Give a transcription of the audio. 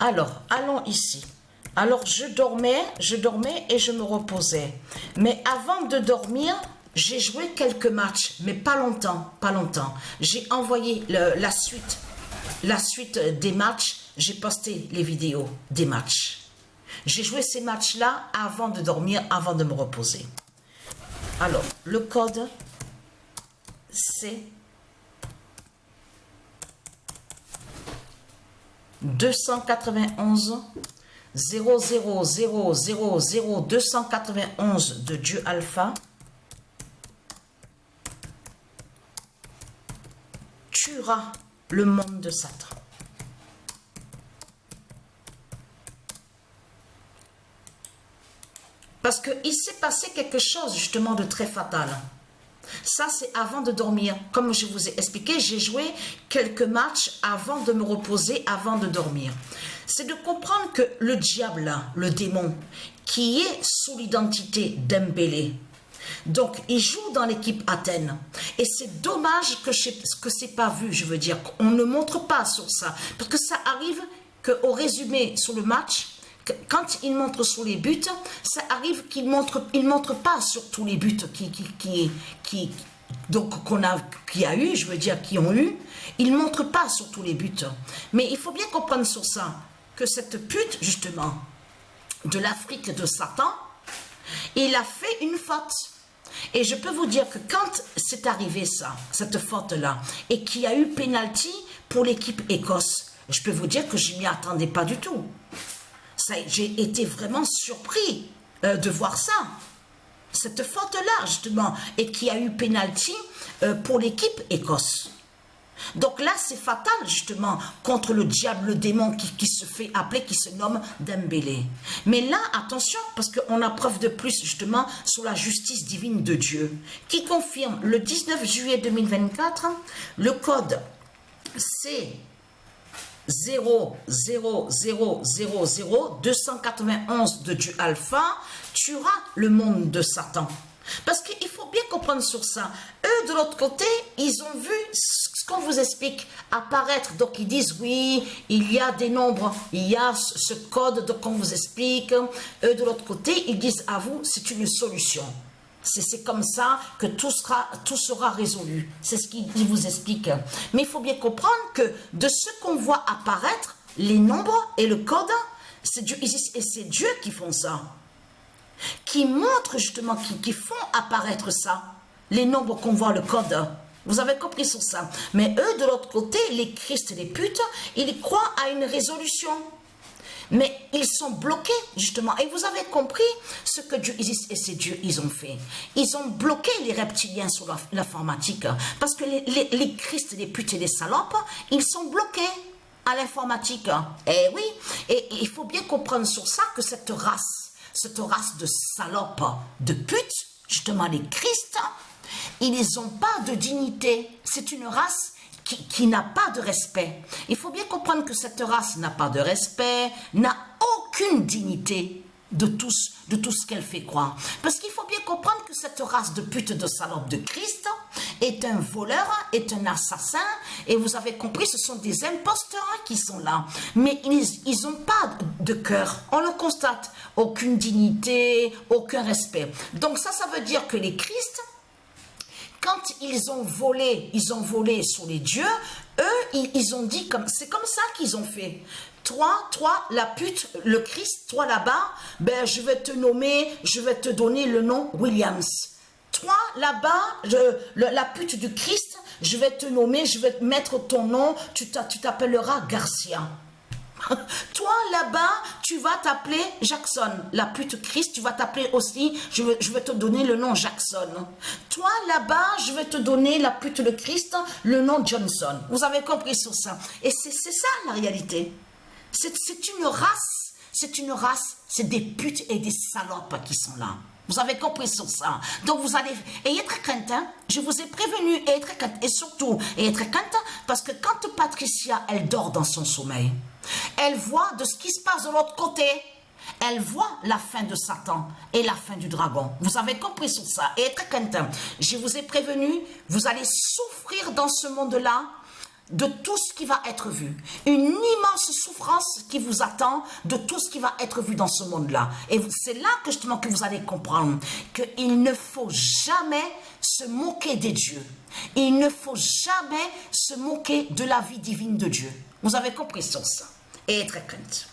Alors, allons ici. Alors, je dormais et je me reposais. Mais avant de dormir, j'ai joué quelques matchs, mais pas longtemps, pas longtemps. J'ai envoyé la suite des matchs, j'ai posté les vidéos des matchs. J'ai joué ces matchs-là avant de dormir, avant de me reposer. Alors, le code, c'est 291 0000291 de Dieu Alpha. Tuera le monde de Satan. Parce qu'il s'est passé quelque chose justement de très fatal. Ça, c'est avant de dormir. Comme je vous ai expliqué, j'ai joué quelques matchs avant de me reposer, avant de dormir. C'est de comprendre que le diable, là, le démon, qui est sous l'identité d'Embélé, donc il joue dans l'équipe Athènes. Et c'est dommage que c'est pas vu, je veux dire, qu'on ne montre pas sur ça. Parce que ça arrive qu'au résumé sur le match, quand il montre sur les buts, ça arrive qu'il montre pas sur tous les buts qui a eu, je veux dire, qui ont eu. Il montre pas sur tous les buts. Mais il faut bien comprendre sur ça que cette pute, justement, de l'Afrique de Satan, il a fait une faute. Et je peux vous dire que quand c'est arrivé ça, cette faute-là, et qu'il y a eu pénalty pour l'équipe Écosse, je peux vous dire que je m'y attendais pas du tout. J'ai été vraiment surpris de voir ça. Cette faute-là, justement, et qui a eu pénalty pour l'équipe Écosse. Donc là, c'est fatal, justement, contre le diable, le démon qui se fait appeler, qui se nomme Dembélé. Mais là, attention, parce qu'on a preuve de plus, justement, sur la justice divine de Dieu, qui confirme le 19 juillet 2024, le code, c'est 0000291 de Dieu Alpha, tuera le monde de Satan. Parce qu'il faut bien comprendre sur ça. Eux, de l'autre côté, ils ont vu ce qu'on vous explique apparaître. Donc, ils disent, oui, il y a des nombres, il y a ce code qu'on vous explique. Eux, de l'autre côté, ils disent à vous, c'est une solution. C'est comme ça que tout sera résolu. C'est ce qu'ils vous expliquent. Mais il faut bien comprendre que de ce qu'on voit apparaître, les nombres et le code, c'est Dieu, et c'est Dieu qui font ça. Qui montrent justement, qui font apparaître ça. Les nombres qu'on voit, le code. Vous avez compris sur ça. Mais eux, de l'autre côté, les Christ et les putes, ils croient à une résolution. Mais ils sont bloqués, justement. Et vous avez compris ce que Dieu et ces dieux, ils ont fait. Ils ont bloqué les reptiliens sur l'informatique. Parce que les Christ, les putes et les salopes, ils sont bloqués à l'informatique. Eh oui. Et il faut bien comprendre sur ça que cette race de salopes, de putes, justement les Christ, ils n'ont pas de dignité. C'est une race qui n'a pas de respect. Il faut bien comprendre que cette race n'a pas de respect, n'a aucune dignité de tout ce qu'elle fait croire. Parce qu'il faut bien comprendre que cette race de pute, de salope de Christ est un voleur, est un assassin, et vous avez compris, ce sont des imposteurs qui sont là. Mais ils n'ont pas de cœur, on le constate. Aucune dignité, aucun respect. Donc ça veut dire que les Christ, quand ils ont volé sur les dieux, eux, ils ont dit, c'est comme ça qu'ils ont fait. Toi, la pute, le Christ, toi là-bas, ben je vais te nommer, je vais te donner le nom Williams. Toi là-bas, la pute du Christ, je vais te nommer, je vais te mettre ton nom, tu t'appelleras Garcia. Toi là-bas, tu vas t'appeler Jackson. La pute Christ, tu vas t'appeler aussi, je vais te donner le nom Jackson. Toi là-bas, je vais te donner la pute le Christ, le nom Johnson. Vous avez compris sur ça. Et c'est ça la réalité. C'est une race, c'est des putes et des salopes qui sont là. Vous avez compris sur ça. Donc vous allez, ayez très crainte, hein? Je vous ai prévenu, ayez très crainte. Et surtout, ayez très crainte, parce que quand Patricia, elle dort dans son sommeil, elle voit de ce qui se passe de l'autre côté. Elle voit la fin de Satan et la fin du dragon. Vous avez compris sur ça. Et très crainte. Je vous ai prévenu, vous allez souffrir dans ce monde-là de tout ce qui va être vu. Une immense souffrance qui vous attend de tout ce qui va être vu dans ce monde-là. Et c'est là que justement que vous allez comprendre qu'il ne faut jamais se moquer des dieux. Il ne faut jamais se moquer de la vie divine de Dieu. Vous avez compris sur ça. Et très crainte.